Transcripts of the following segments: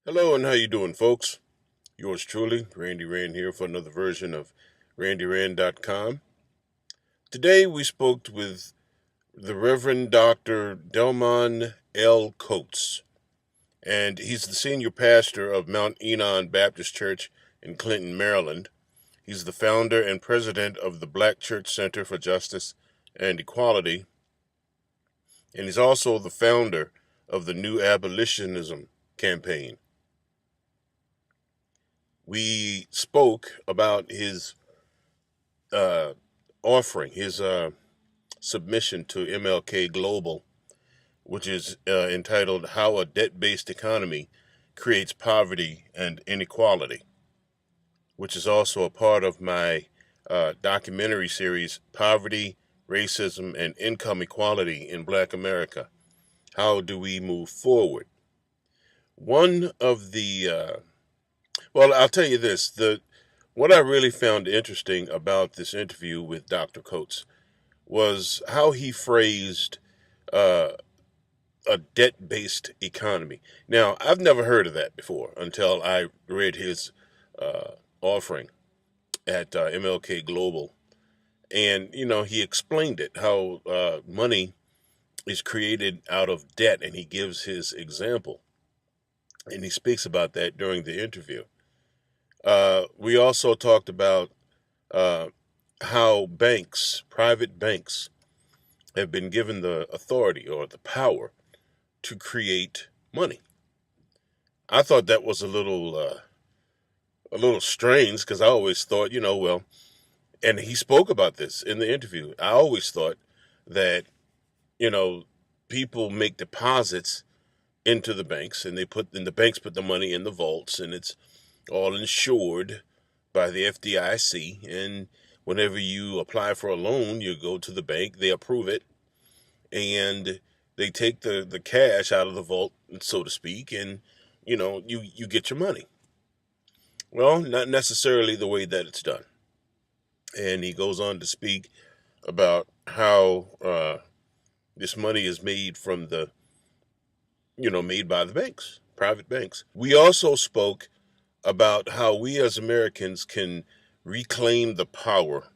Hello and how you doing, folks? Yours truly, Randee Ran here for another version of RandeeRan.com. Today we spoke with the Reverend Dr. Delman L. Coates, and he's the senior pastor of Mount Enon Baptist Church in Clinton, Maryland. He's the founder and president of the Black Church Center for Justice and Equality, and he's also the founder of the New Abolitionism campaign. We spoke about his uh, offering, his submission to MLK Global, which is entitled How a Debt Based Economy Creates Poverty and Inequality, which is also a part of my documentary series, Poverty, Racism, and Income Equality in Black America. How do we move forward? One of the, well, I'll tell you this, what I really found interesting about this interview with Dr. Coates was how he phrased uh, a debt based economy. Now, I've never heard of that before until I read his offering at MLK Global. And, he explained it how money is created out of debt, and he gives his example. And he speaks about that during the interview. We also talked about uh, how banks, private banks, have been given the authority or the power to create money. I thought that was a little strange because I always thought, well, and he spoke about this in the interview. I always thought that you know people make deposits into the banks, and the banks put the money in the vaults, and it's all insured by the FDIC. And whenever you apply for a loan, you go to the bank, they approve it, and they take the cash out of the vault, so to speak, and you get your money. Well, not necessarily the way that it's done. And he goes on to speak about how this money is made from made by the banks, private banks. We also spoke about how we as Americans can reclaim the power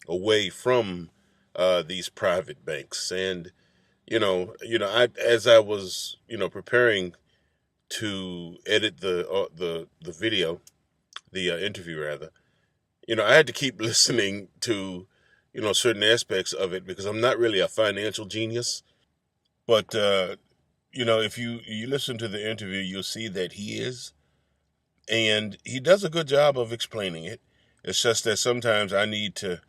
away from these private banks. And as I was preparing to edit the video, the interview rather, I had to keep listening to certain aspects of it because I'm not really a financial genius. But if you listen to the interview, you'll see that he is, and he does a good job of explaining it. It's just that sometimes I need to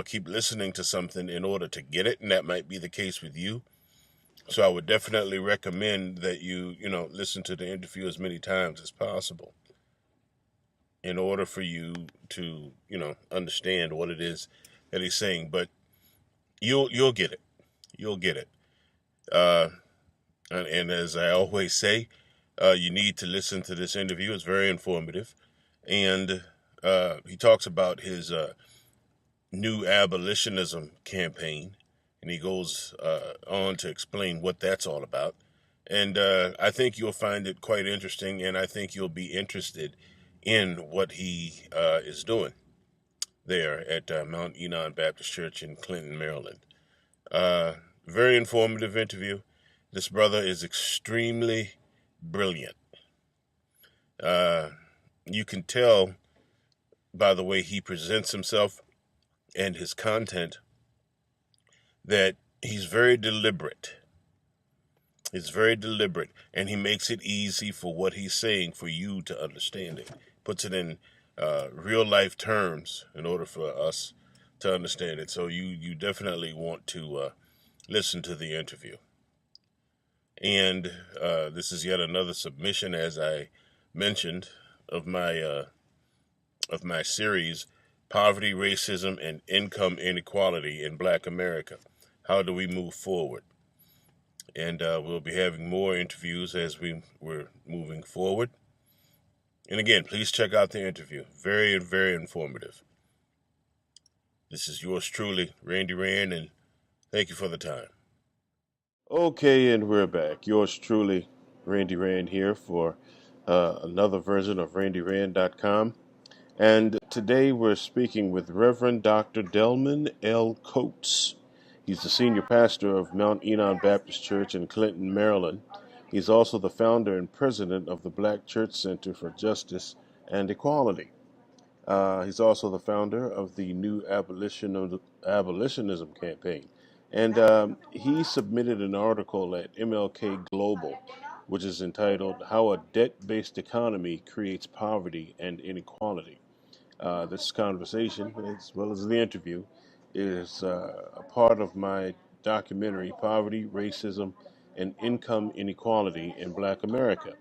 keep listening to something in order to get it, and that might be the case with you. So I would definitely recommend that you listen to the interview as many times as possible in order for you to understand what it is that he's saying. But you'll get it. You'll get it. Uh, and as I always say, you need to listen to this interview. It's very informative, and he talks about his new abolitionism campaign, and he goes on to explain what that's all about. And I think you'll find it quite interesting, and I think you'll be interested in what he is doing there at Mount Enon Baptist Church in Clinton, Maryland. Uh, Very informative interview. This brother is extremely brilliant. Uh, you can tell by the way he presents himself and his content that he's very deliberate. He's very deliberate, and he makes it easy for what he's saying for you to understand it. Puts it in real life terms in order for us to understand it. So you definitely want to listen to the interview. And this is yet another submission, as I mentioned, of my series, Poverty, Racism, and Income Inequality in Black America. How do we move forward? And we'll be having more interviews as we're moving forward. And again, please check out the interview. Very, very informative. This is yours truly, Randee Ran, and thank you for the time. Okay, and we're back. Yours truly, Randee Ran here for another version of RandeeRan.com. And today we're speaking with Reverend Dr. Delman L. Coates. He's the senior pastor of Mount Enon Baptist Church in Clinton, Maryland. He's also the founder and president of the Black Church Center for Justice and Equality. He's also the founder of the New Abolitionism Campaign. And he submitted an article at MLK Global, which is entitled How a Debt-Based Economy Creates Poverty and Inequality. This conversation, as well as the interview, is a part of my documentary, Poverty, Racism, and Income Inequality in Black America.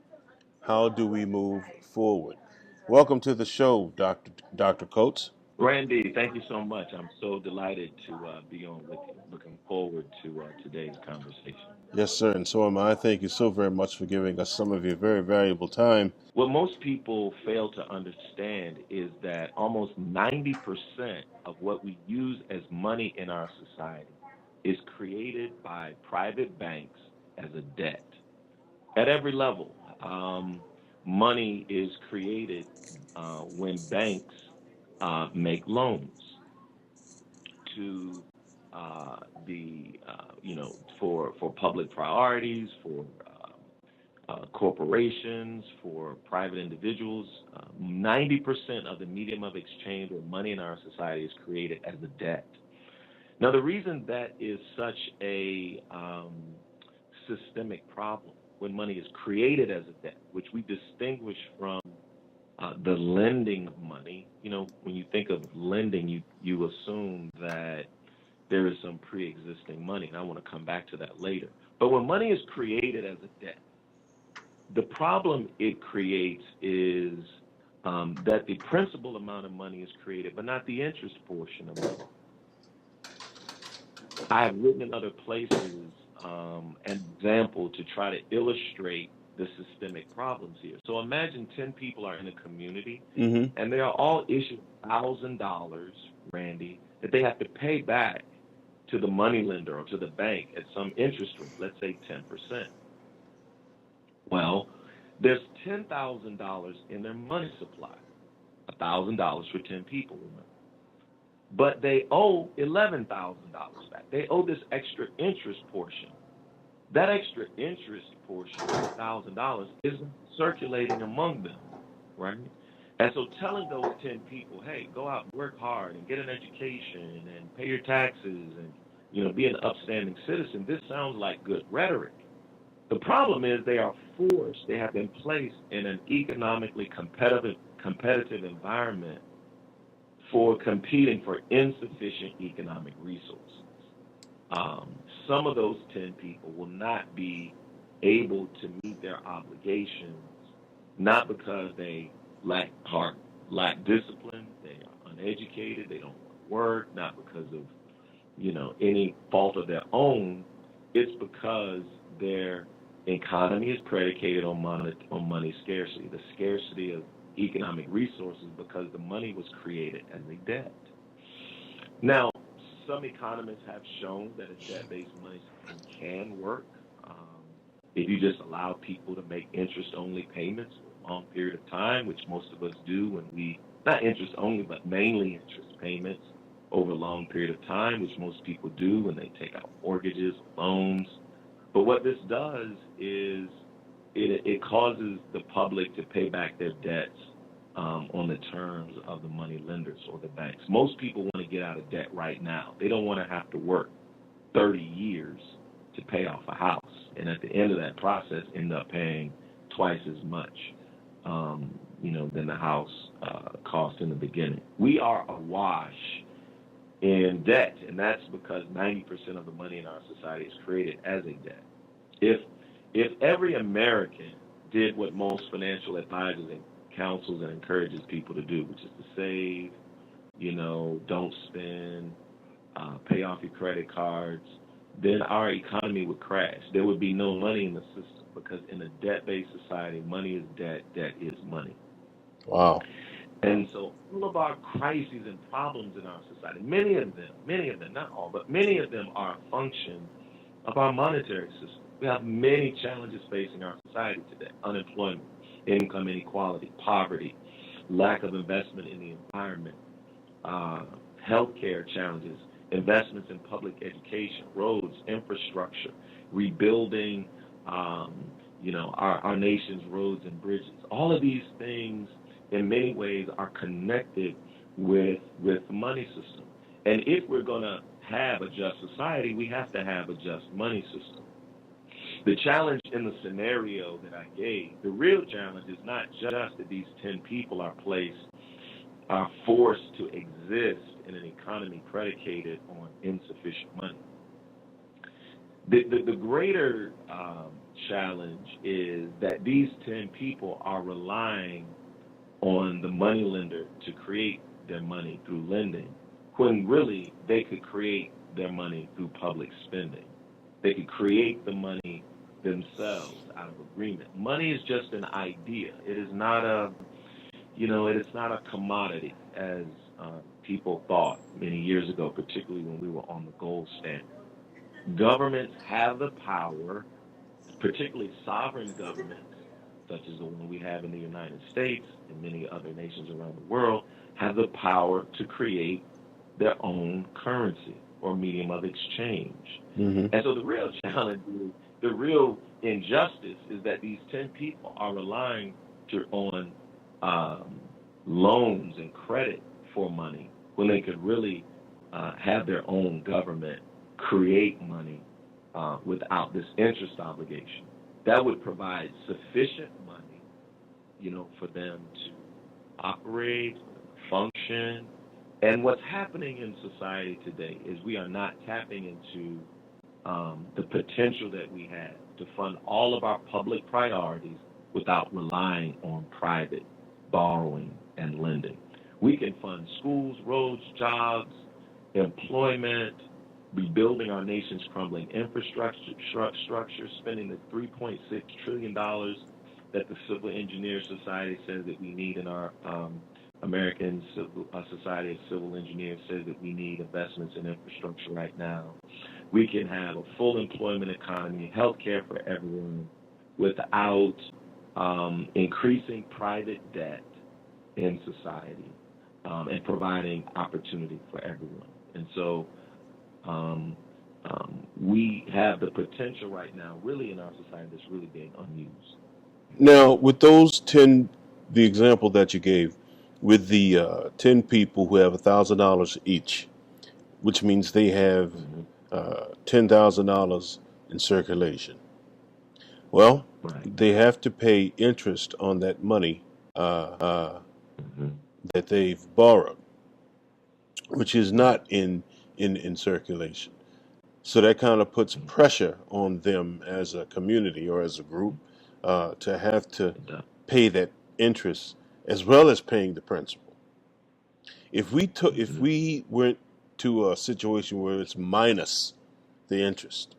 How do we move forward? Welcome to the show, Dr. Coates. Randee, thank you so much. I'm so delighted to be on with you. Looking forward to today's conversation. Yes, sir, and so am I. Thank you so very much for giving us some of your very valuable time. What most people fail to understand is that almost 90% of what we use as money in our society is created by private banks as a debt at every level. Money is created when banks make loans to for public priorities, for corporations, for private individuals. 90% of the medium of exchange or money in our society is created as a debt. Now, the reason that is such a systemic problem when money is created as a debt, which we distinguish from the lending of money. When you think of lending, you assume that there is some pre-existing money, and I want to come back to that later. But when money is created as a debt, the problem it creates is that the principal amount of money is created, but not the interest portion of money. I have written in other places an example to try to illustrate the systemic problems here. So imagine 10 people are in a community, and they are all issued $1,000, Randee, that they have to pay back to the money lender or to the bank at some interest rate, let's say 10%. Well, there's $10,000 in their money supply, $1,000 for 10 people, remember. But they owe $11,000 back. They owe this extra interest portion. That extra interest portion of $1,000 isn't circulating among them, right? And so telling those 10 people, hey, go out and work hard and get an education and pay your taxes and, be an upstanding citizen, this sounds like good rhetoric. The problem is they are forced, they have been placed in an economically competitive environment for competing for insufficient economic resources. Some of those 10 people will not be able to meet their obligations, not because they lack discipline, they are uneducated, they don't want to work, not because of any fault of their own. It's because their economy is predicated on money scarcity, the scarcity of economic resources, because the money was created as a debt. Now, some economists have shown that a debt-based money system can work if you just allow people to make interest-only payments for a long period of time, which most of us do when not interest-only, but mainly interest payments over a long period of time, which most people do when they take out mortgages, loans. But what this does is it causes the public to pay back their debts on the terms of the money lenders or the banks. Most people want to get out of debt right now. They don't want to have to work 30 years to pay off a house, and at the end of that process end up paying twice as much than the house cost in the beginning. We are awash in debt, and that's because 90% of the money in our society is created as a debt. If every American did what most financial advisors and counsels and encourages people to do, which is to save, don't spend, pay off your credit cards, then our economy would crash. There would be no money in the system, because in a debt-based society, money is debt, debt is money. Wow. And so all of our crises and problems in our society, many of them, not all, but many of them are a function of our monetary system. We have many challenges facing our society today: unemployment, income inequality, poverty, lack of investment in the environment, uh, healthcare challenges, investments in public education, roads, infrastructure, rebuilding, um, our nation's roads and bridges. All of these things, in many ways, are connected with the money system. And if we're going to have a just society, we have to have a just money system. The challenge in the scenario that I gave, the real challenge is not just that these 10 people are forced to exist in an economy predicated on insufficient money. The greater challenge is that these 10 people are relying on the money lender to create their money through lending, when really they could create their money through public spending. They could create the money themselves out of agreement. Money is just an idea. It is not it is not a commodity as people thought many years ago, particularly when we were on the gold standard. Governments have the power, particularly sovereign governments, such as the one we have in the United States and many other nations around the world, have the power to create their own currency or medium of exchange. Mm-hmm. And so the real challenge, the real injustice is that these 10 people are relying on loans and credit for money when they could really have their own government create money without this interest obligation. That would provide sufficient money, for them to operate, function. And what's happening in society today is we are not tapping into the potential that we have to fund all of our public priorities without relying on private borrowing and lending. We can fund schools, roads, jobs, employment, rebuilding our nation's crumbling infrastructure, spending the $3.6 trillion that the Civil Engineer Society says that we need in our American Society of Civil Engineers says that we need investments in infrastructure right now. We can have a full employment economy, health care for everyone, without increasing private debt in society and providing opportunity for everyone. And so we have the potential right now, really, in our society that's really being unused. Now, with those 10, the example that you gave, with the 10 people who have $1,000 each, which means they have $10,000 in circulation. Well, Right. they have to pay interest on that money Mm-hmm. that they've borrowed, which is not in circulation. So that kind of puts pressure on them as a community or as a group to have to pay that interest as well as paying the principal. If we went to a situation where it's minus the interest,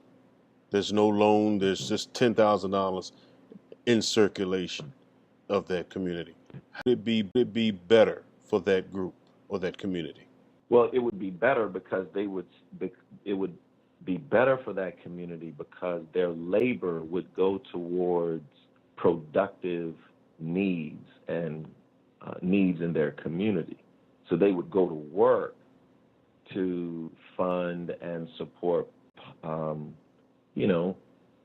there's no loan, there's just $10,000 in circulation of that community. How would it be better for that group or that community? Well, it would be better because it would be better for that community because their labor would go towards productive needs and needs in their community. So they would go to work to fund and support, you know,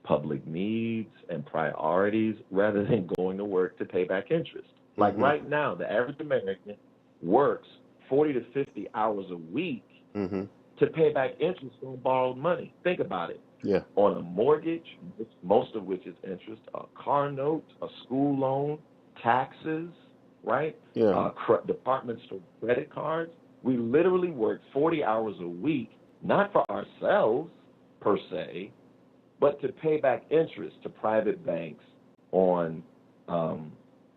public needs and priorities rather than going to work to pay back interest. Like Mm-hmm. right now, the average American works 40 to 50 hours a week Mm-hmm. to pay back interest on borrowed money. Think about it. Yeah. On a mortgage, most of which is interest, a car note, a school loan, taxes, right? Yeah. Department store credit cards. We literally work 40 hours a week, not for ourselves per se, but to pay back interest to private banks on um,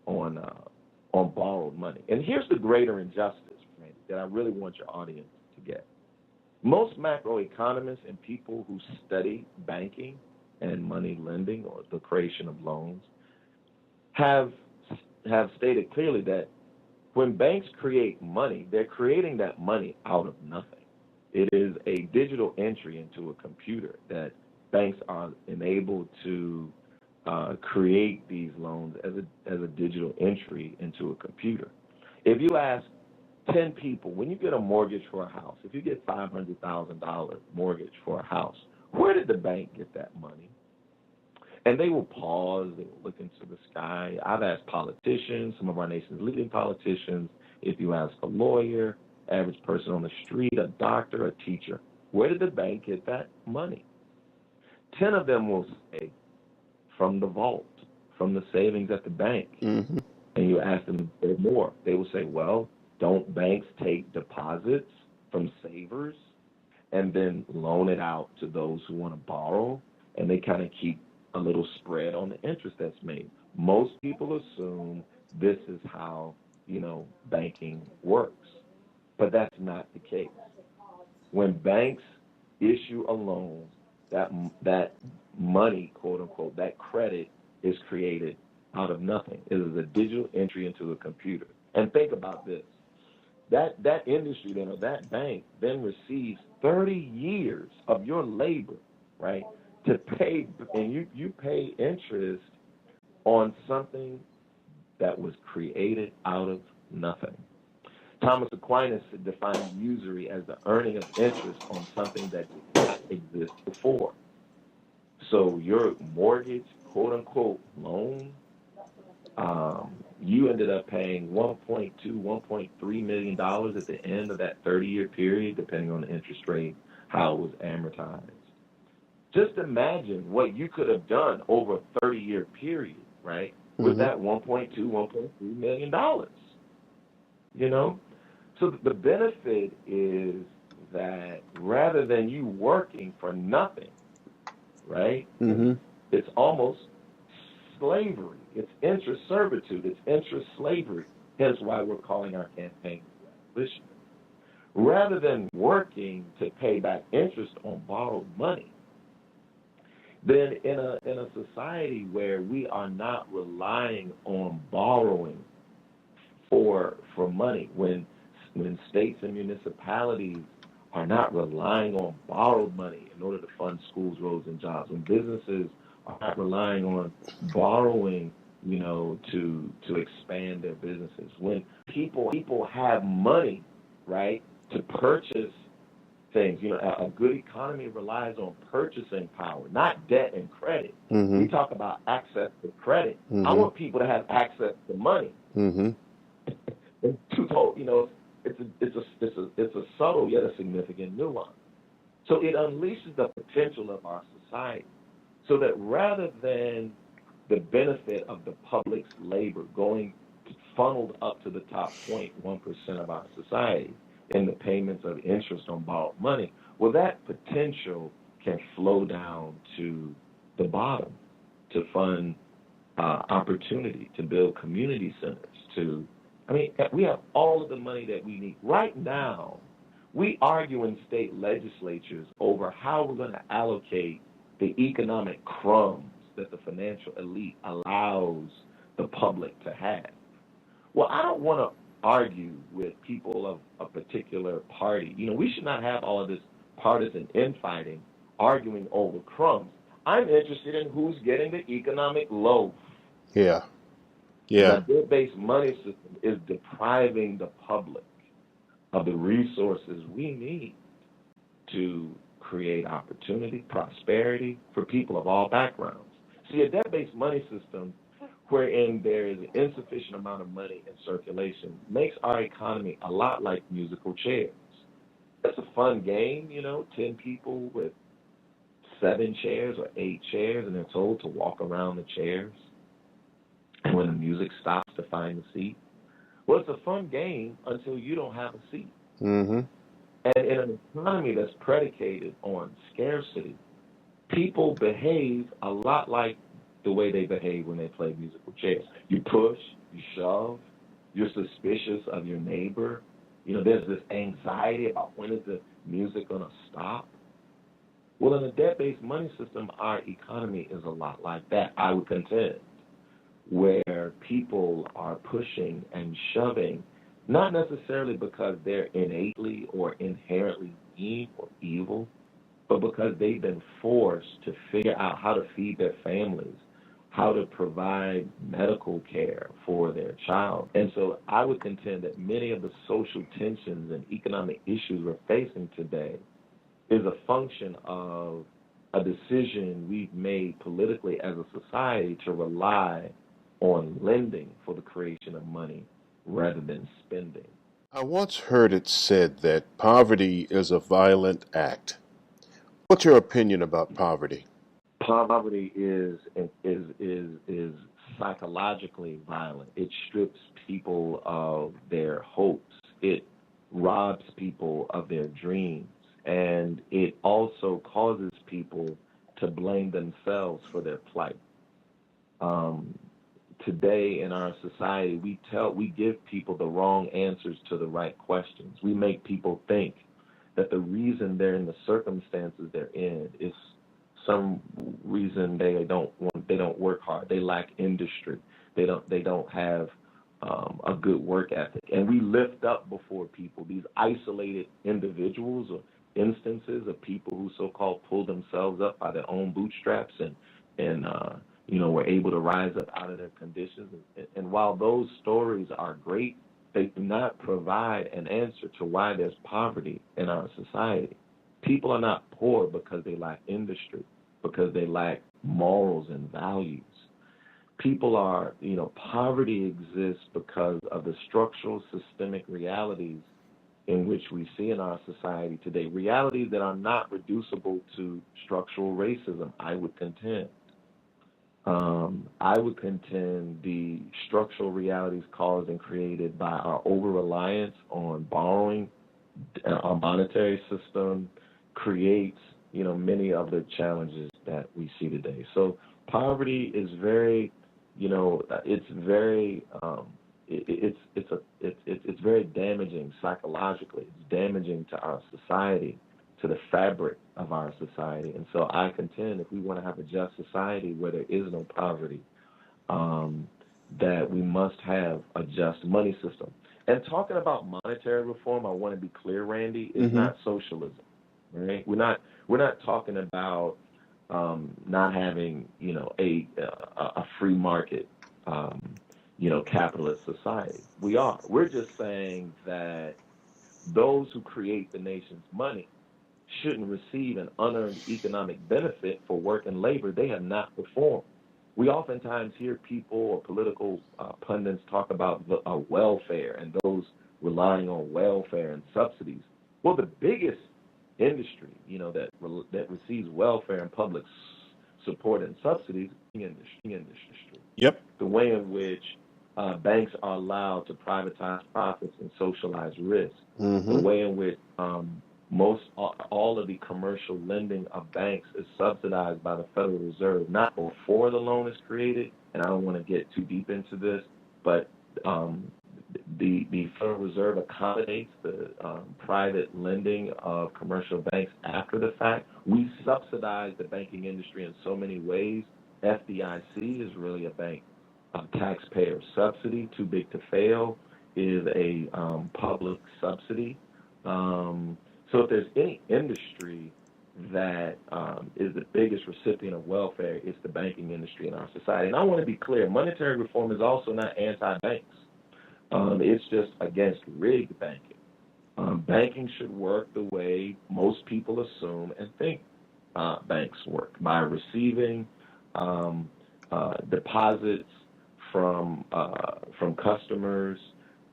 on borrowed money. And here's the greater injustice, Randy, that I really want your audience to get. Most macroeconomists and people who study banking and money lending or the creation of loans have stated clearly that when banks create money, they're creating that money out of nothing. It is a digital entry into a computer that banks are enabled to create these loans as a digital entry into a computer. If you ask 10 people, when you get a mortgage for a house, if you get $500,000 mortgage for a house, where did the bank get that money? And they will pause, they will look into the sky. I've asked politicians, some of our nation's leading politicians, if you ask a lawyer, average person on the street, a doctor, a teacher, where did the bank get that money? 10 of them will say, from the vault, from the savings at the bank. Mm-hmm. And you ask them more. They will say, well, don't banks take deposits from savers and then loan it out to those who want to borrow? And they kind of keep a little spread on the interest that's made. Most people assume this is how, banking works. But that's not the case. When banks issue a loan, that money, quote unquote, that credit is created out of nothing. It is a digital entry into a computer. And think about this. That industry then, or that bank then receives 30 years of your labor, right, to pay, and you pay interest on something that was created out of nothing. Thomas Aquinas defined usury as the earning of interest on something that did not exist before. So your mortgage, quote unquote, loan, you ended up paying $1.2, $1.3 million at the end of that 30-year period, depending on the interest rate, how it was amortized. Just imagine what you could have done over a 30-year period, right, with that $1.2, $1.3 million. So the benefit is that rather than you working for nothing, right, it's almost slavery. It's interest servitude. It's interest slavery. Hence why we're calling our campaign abolition. Rather than working to pay back interest on borrowed money, then in a society where we are not relying on borrowing for money, when states and municipalities are not relying on borrowed money in order to fund schools, roads, and jobs, when businesses are not relying on borrowing, to expand their businesses, when people have money, right, to purchase things. A good economy relies on purchasing power, not debt and credit. We talk about access to credit. I want people to have access to money. It's twofold, it's a subtle yet a significant nuance. So it unleashes the potential of our society, so that rather than the benefit of the public's labor going funneled up to the top 0.1% of our society in the payments of interest on borrowed money, well, that potential can flow down to the bottom to fund opportunity, to build community centers, we have all of the money that we need. Right now, we argue in state legislatures over how we're going to allocate the economic crumbs that the financial elite allows the public to have. Well, I don't want to argue with people of a particular party. We should not have all of this partisan infighting, arguing over crumbs. I'm interested in who's getting the economic loaf. Yeah. The debt-based money system is depriving the public of the resources we need to create opportunity, prosperity for people of all backgrounds. See, a debt-based money system wherein there is an insufficient amount of money in circulation makes our economy a lot like musical chairs. It's a fun game, 10 people with 7 chairs or 8 chairs, and they're told to walk around the chairs. And when the music stops to find the seat, well, it's a fun game until you don't have a seat. And in an economy that's predicated on scarcity, people behave a lot like the way they behave when they play musical chairs. You push, you shove, you're suspicious of your neighbor. There's this anxiety about when is the music going to stop. Well, in a debt-based money system, our economy is a lot like that, I would contend, where people are pushing and shoving, not necessarily because they're innately or inherently mean or evil, but because they've been forced to figure out how to feed their families, how to provide medical care for their child. And so I would contend that many of the social tensions and economic issues we're facing today is a function of a decision we've made politically as a society to rely on lending for the creation of money rather than spending. I once heard it said that poverty is a violent act. What's your opinion about poverty? Poverty is psychologically violent. It strips people of their hopes. It robs people of their dreams, and it also causes people to blame themselves for their plight. Um, Today in our society, we give people the wrong answers to the right questions. We make people think that the reason they're in the circumstances they're in is some reason they don't work hard. They lack industry. They don't have a good work ethic. And we lift up before people these isolated individuals or instances of people who so-called pull themselves up by their own bootstraps and were able to rise up out of their conditions. And while those stories are great, they do not provide an answer to why there's poverty in our society. People are not poor because they lack industry, because they lack morals and values. Poverty exists because of the structural systemic realities in which we see in our society today, realities that are not reducible to structural racism, I would contend. I would contend the structural realities caused and created by our over reliance on borrowing, our monetary system creates, many of the challenges that we see today. So poverty is very, it's very, it's very damaging psychologically. It's damaging to our society, to the fabric of our society. And so I contend if we want to have a just society where there is no poverty, um, that we must have a just money system. And talking about monetary reform, I want to be clear, Randy, is Mm-hmm. not socialism. Right? We're not talking about not having a free market capitalist society. We are. We're just saying that those who create the nation's money shouldn't receive an unearned economic benefit for work and labor they have not performed. We oftentimes hear people or political pundits talk about welfare and those relying on welfare and subsidies. Well, the biggest industry, that receives welfare and public support and subsidies is the industry. Yep. The way in which banks are allowed to privatize profits and socialize risk, the Mm-hmm. way in which most all of the commercial lending of banks is subsidized by the Federal Reserve, not before the loan is created. And I don't want to get too deep into this, but the Federal Reserve accommodates the private lending of commercial banks after the fact. We subsidize the banking industry in so many ways. FDIC is really a bank taxpayer subsidy. Too big to fail is a public subsidy. So if there's any industry that is the biggest recipient of welfare, it's the banking industry in our society. And I want to be clear, monetary reform is also not anti-banks. It's just against rigged banking. Banking should work the way most people assume and think banks work, by receiving deposits from customers,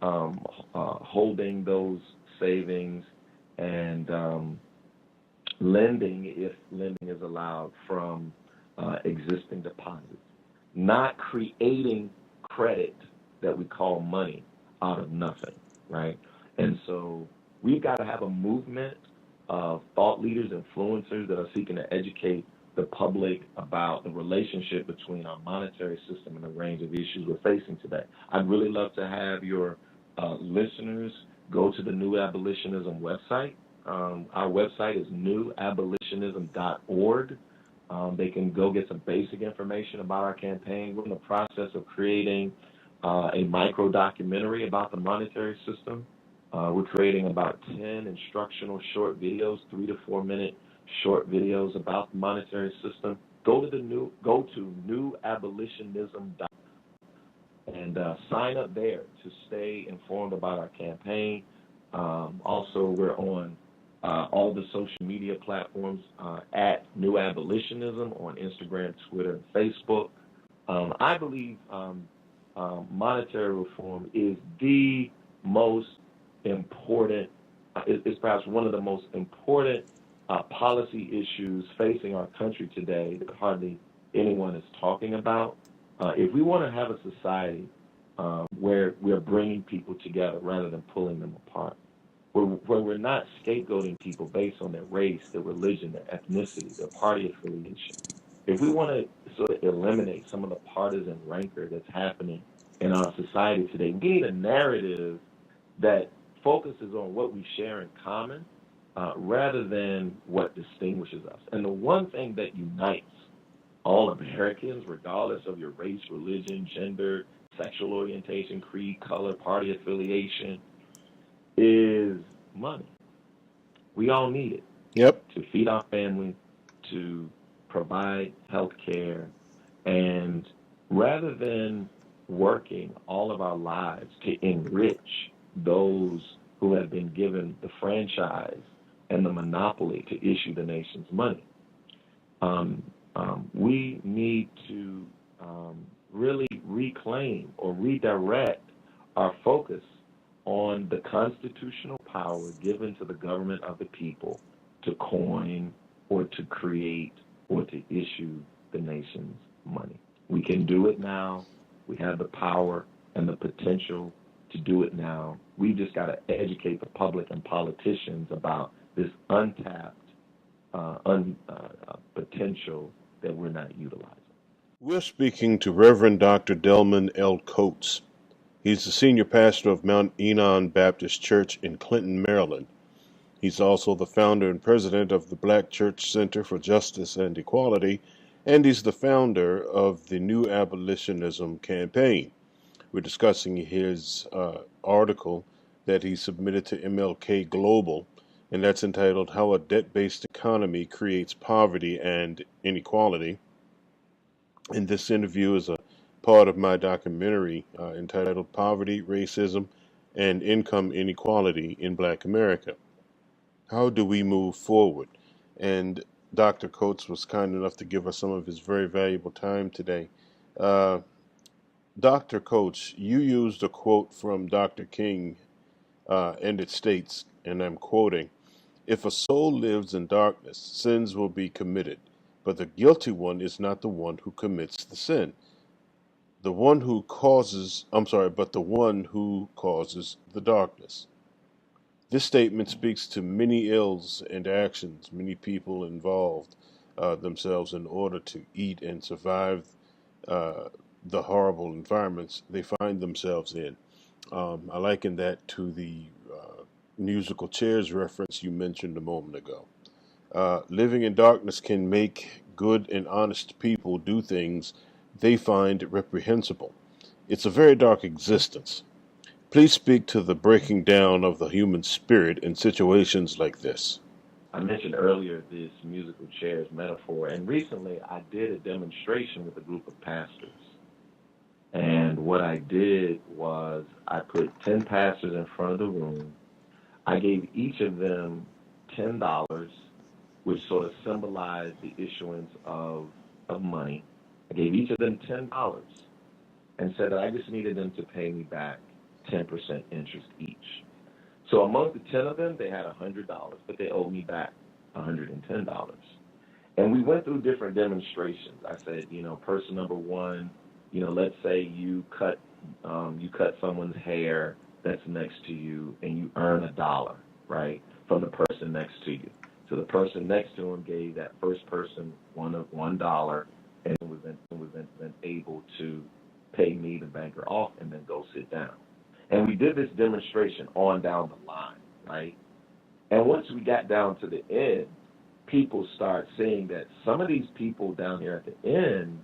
holding those savings, and lending, if lending is allowed, from existing deposits, not creating credit that we call money out of nothing, right? And so we've got to have a movement of thought leaders, influencers that are seeking to educate the public about the relationship between our monetary system and the range of issues we're facing today. I'd really love to have your listeners go to the New Abolitionism website. Our website is newabolitionism.org. They can go get some basic information about our campaign. We're in the process of creating a micro documentary about the monetary system. We're creating about 10 instructional short videos, 3 to 4 minute short videos about the monetary system, go to newabolitionism.com and sign up there to stay informed about our campaign. Also, we're on all the social media platforms at New Abolitionism on Instagram, Twitter, and Facebook. I believe monetary reform is the most important, is perhaps one of the most important policy issues facing our country today that hardly anyone is talking about. If we want to have a society where we're bringing people together rather than pulling them apart, where we're not scapegoating people based on their race, their religion, their ethnicity, their party affiliation, if we want to sort of eliminate some of the partisan rancor that's happening in our society today, we need a narrative that focuses on what we share in common rather than what distinguishes us. And the one thing that unites all Americans, regardless of your race, religion, gender, sexual orientation, creed, color, party affiliation, is money. We all need it. Yep. To feed our family, to provide health care, and rather than working all of our lives to enrich those who have been given the franchise and the monopoly to issue the nation's money, we need to really reclaim or redirect our focus on the constitutional power given to the government of the people to coin or to create or to issue the nation's money. We can do it now. We have the power and the potential to do it now. We've just got to educate the public and politicians about this untapped potential that we're not utilizing. We're speaking to Reverend Dr. Delman L. Coates. He's the senior pastor of Mount Enon Baptist Church in Clinton, Maryland. He's also the founder and president of the Black Church Center for Justice and Equality, and he's the founder of the New Abolitionism campaign. We're discussing his article that he submitted to MLK Global, and that's entitled How a Debt-Based Economy Creates Poverty and Inequality. And this interview is a part of my documentary entitled Poverty, Racism, and Income Inequality in Black America. How do we move forward? And Dr. Coates was kind enough to give us some of his very valuable time today. Dr. Coates, you used a quote from Dr. King, and it states, and I'm quoting, "If a soul lives in darkness, sins will be committed, but the guilty one is not the one who commits the sin. But the one who causes the darkness." This statement speaks to many ills and actions many people involved themselves in order to eat and survive the horrible environments they find themselves in. I liken that to the musical chairs reference you mentioned a moment ago. Living in darkness can make good and honest people do things they find reprehensible. It's a very dark existence. Please speak to the breaking down of the human spirit in situations like this. I mentioned earlier this musical chairs metaphor, and recently I did a demonstration with a group of pastors. And what I did was I put 10 pastors in front of the room. I gave each of them $10, which sort of symbolized the issuance of money. I gave each of them $10 and said that I just needed them to pay me back 10% interest each. So among the 10 of them, they had $100, but they owed me back $110. And we went through different demonstrations. I said, person number one, let's say you cut someone's hair that's next to you and you earn $1, right, from the person next to you. So the person next to him gave that first person $1 and was then able to pay me, the banker, off and then go sit down. And we did this demonstration on down the line, right? And once we got down to the end, people start seeing that some of these people down here at the end,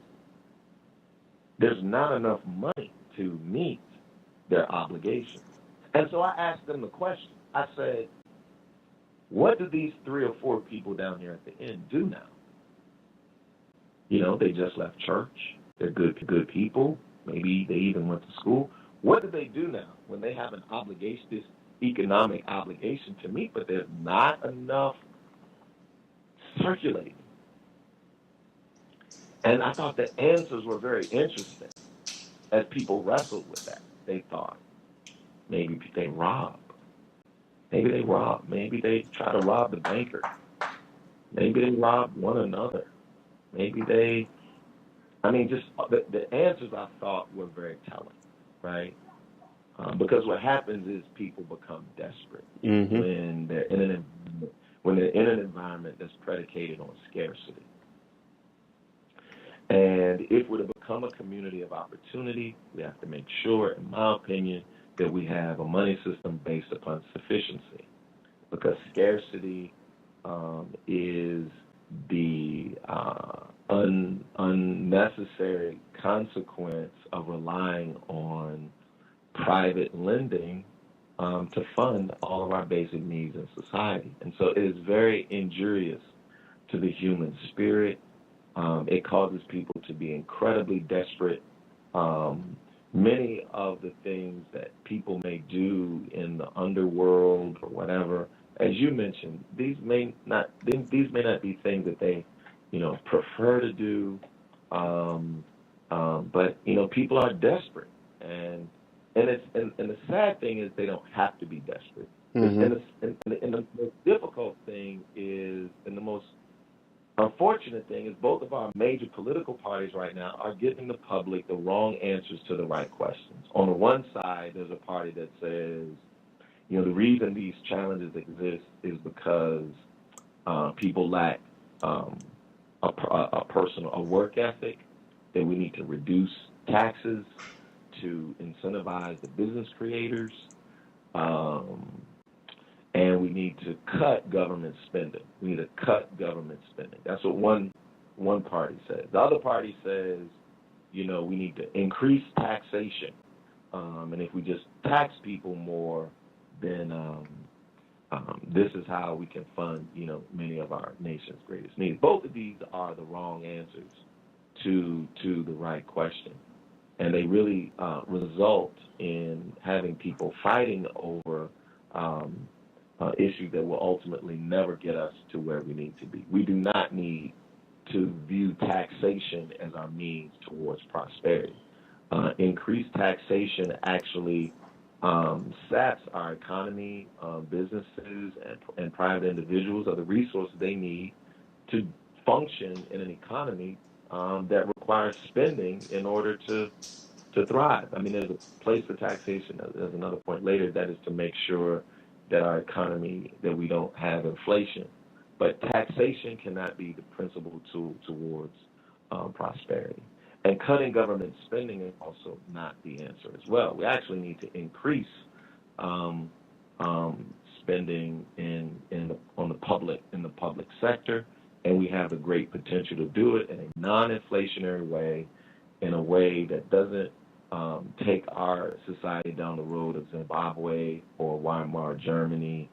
there's not enough money to meet their obligations. And so I asked them the question. I said, What do these 3 or 4 people down here at the end do now? They just left church. They're good people. Maybe they even went to school. What do they do now when they have an obligation, this economic obligation to meet, but there's not enough circulating? And I thought the answers were very interesting as people wrestled with that. They thought maybe they rob. Maybe they rob. Maybe they try to rob the banker. Maybe they rob one another. Maybe just the answers I thought were very telling, right? Because what happens is people become desperate when they're in an environment that's predicated on scarcity. And if we're to become a community of opportunity, we have to make sure, in my opinion, that we have a money system based upon sufficiency, because scarcity is the unnecessary consequence of relying on private lending to fund all of our basic needs in society. And so it is very injurious to the human spirit. It causes people to be incredibly desperate. Many of the things that people may do in the underworld or whatever, as you mentioned, these may not be things that they, prefer to do. But people are desperate, and the sad thing is they don't have to be desperate. And the most difficult thing is, and the most unfortunate thing is, both of our major political parties right now are giving the public the wrong answers to the right questions. On the one side, there's a party that says, the reason these challenges exist is because people lack a work ethic, that we need to reduce taxes to incentivize the business creators, and we need to cut government spending. We need to cut government spending. That's what one party says. The other party says, we need to increase taxation. And if we just tax people more, then this is how we can fund, many of our nation's greatest needs. Both of these are the wrong answers to the right question. And they really result in having people fighting over issues that will ultimately never get us to where we need to be. We do not need to view taxation as our means towards prosperity. Increased taxation actually saps our economy, businesses, and private individuals of the resources they need to function in an economy that requires spending in order to thrive. There's a place for taxation. There's another point later, that is to make sure that our economy, that we don't have inflation. But taxation cannot be the principal tool towards prosperity. And cutting government spending is also not the answer as well. We actually need to increase spending in the public sector, and we have a great potential to do it in a non-inflationary way, in a way that doesn't take our society down the road of Zimbabwe or Weimar Germany.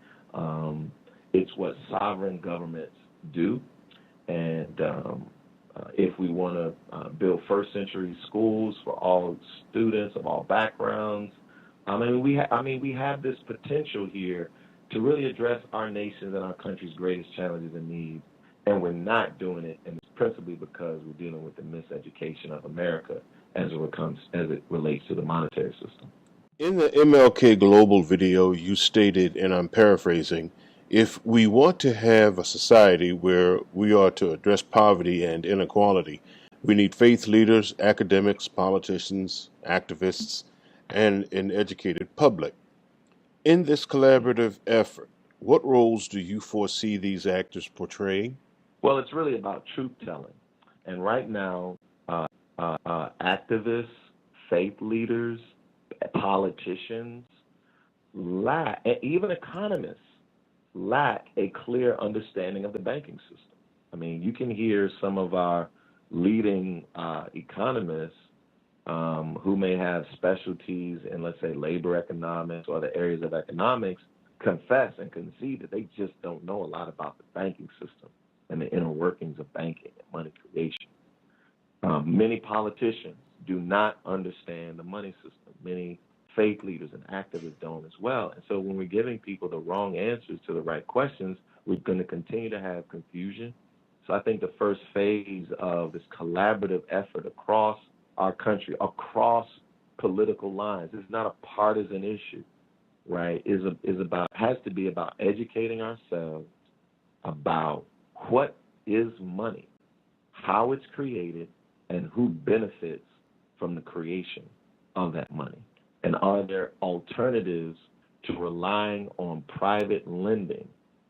It's what sovereign governments do, and if we want to build first-century schools for all students of all backgrounds, we have this potential here to really address our nation's and our country's greatest challenges and needs, and we're not doing it, and it's principally because we're dealing with the miseducation of America as it relates to the monetary system. In the MLK Global video, you stated, and I'm paraphrasing, if we want to have a society where we are to address poverty and inequality, we need faith leaders, academics, politicians, activists, and an educated public. In this collaborative effort, what roles do you foresee these actors portraying? Well, it's really about truth-telling. And right now, activists, faith leaders, politicians lack, and even economists lack a clear understanding of the banking system. You can hear some of our leading economists who may have specialties in, let's say, labor economics or other areas of economics, confess and concede that they just don't know a lot about the banking system and the inner workings of banking and money creation. Many politicians do not understand the money system. Many faith leaders and activists don't as well. And so when we're giving people the wrong answers to the right questions, we're going to continue to have confusion. So I think the first phase of this collaborative effort across our country, across political lines, is not a partisan issue, right? Has to be about educating ourselves about what is money, how it's created, and who benefits from the creation of that money. And are there alternatives to relying on private lending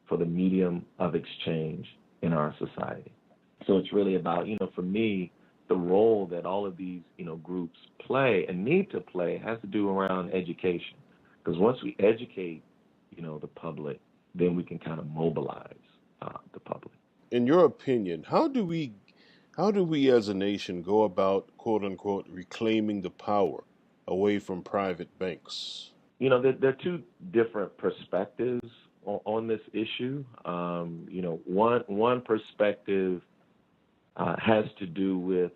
for the medium of exchange in our society? So it's really about, for me, the role that all of these, groups play and need to play has to do around education. Because once we educate, the public, then we can kind of mobilize the public. In your opinion, how do we as a nation go about quote unquote reclaiming the power away from private banks? There are two different perspectives on this issue. One perspective has to do with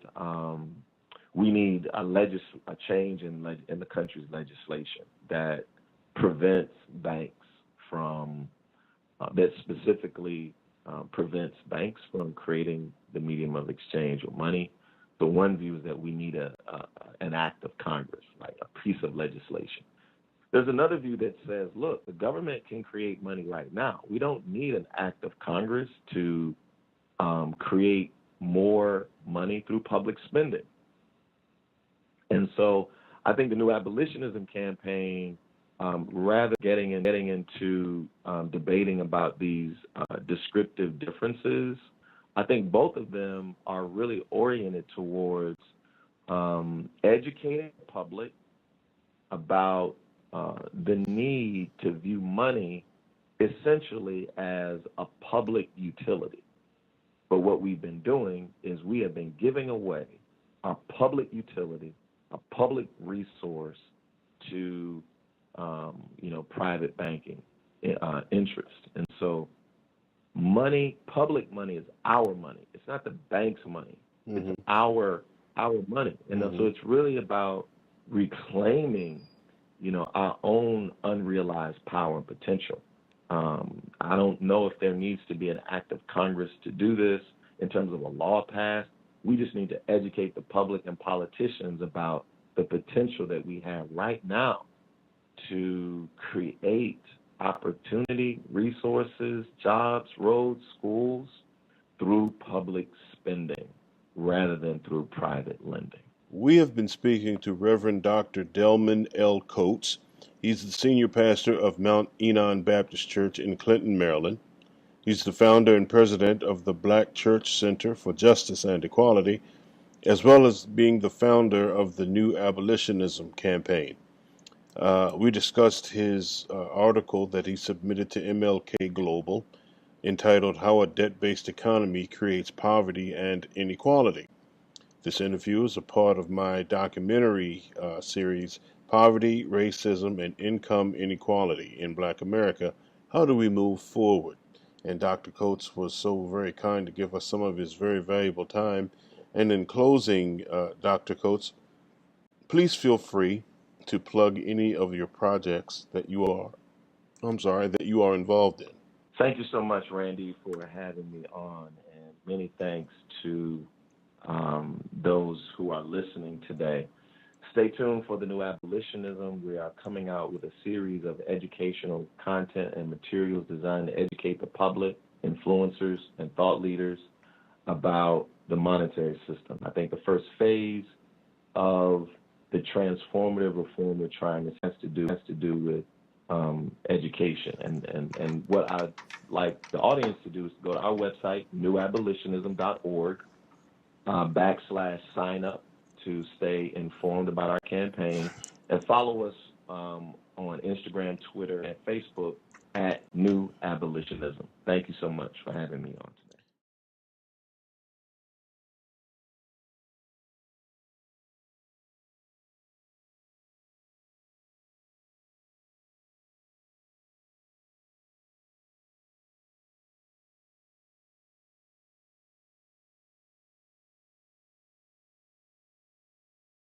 we need a change in the country's legislation that prevents banks from that specifically prevents banks from creating the medium of exchange or money. The one view is that we need an act of Congress, like a piece of legislation. There's another view that says, look, the government can create money right now. We don't need an act of Congress to create more money through public spending. And so I think the New Abolitionism campaign, rather getting into debating about these descriptive differences, I think both of them are really oriented towards educating the public about the need to view money essentially as a public utility. But what we've been doing is we have been giving away our public utility, a public resource to private banking interest. And so public money is our money. It's not the bank's money. Mm-hmm. It's our money. And so it's really about reclaiming, our own unrealized power and potential. I don't know if there needs to be an act of Congress to do this in terms of a law passed. We just need to educate the public and politicians about the potential that we have right now to create opportunity, resources, jobs, roads, schools through public spending rather than through private lending. We have been speaking to Reverend Dr. Delman L. Coates. He's the senior pastor of Mount Enon Baptist Church in Clinton, Maryland. He's the founder and president of the Black Church Center for Justice and Equality, as well as being the founder of the New Abolitionism campaign. We discussed his article that he submitted to MLK Global entitled How a Debt-Based Economy Creates Poverty and Inequality. This interview is a part of my documentary series, Poverty, Racism, and Income Inequality in Black America. How do we move forward? And Dr. Coates was so very kind to give us some of his very valuable time. And in closing, Dr. Coates, please feel free to plug any of your projects that you are involved in. Thank you so much, Randee, for having me on, and many thanks to those who are listening today. Stay tuned for the New Abolitionism. We are coming out with a series of educational content and materials designed to educate the public, influencers, and thought leaders about the monetary system. I think the first phase of the transformative reform we're trying has to do with education. And what I'd like the audience to do is to go to our website, newabolitionism.org, /sign up to stay informed about our campaign, and follow us on Instagram, Twitter, and Facebook at New Abolitionism. Thank you so much for having me on today.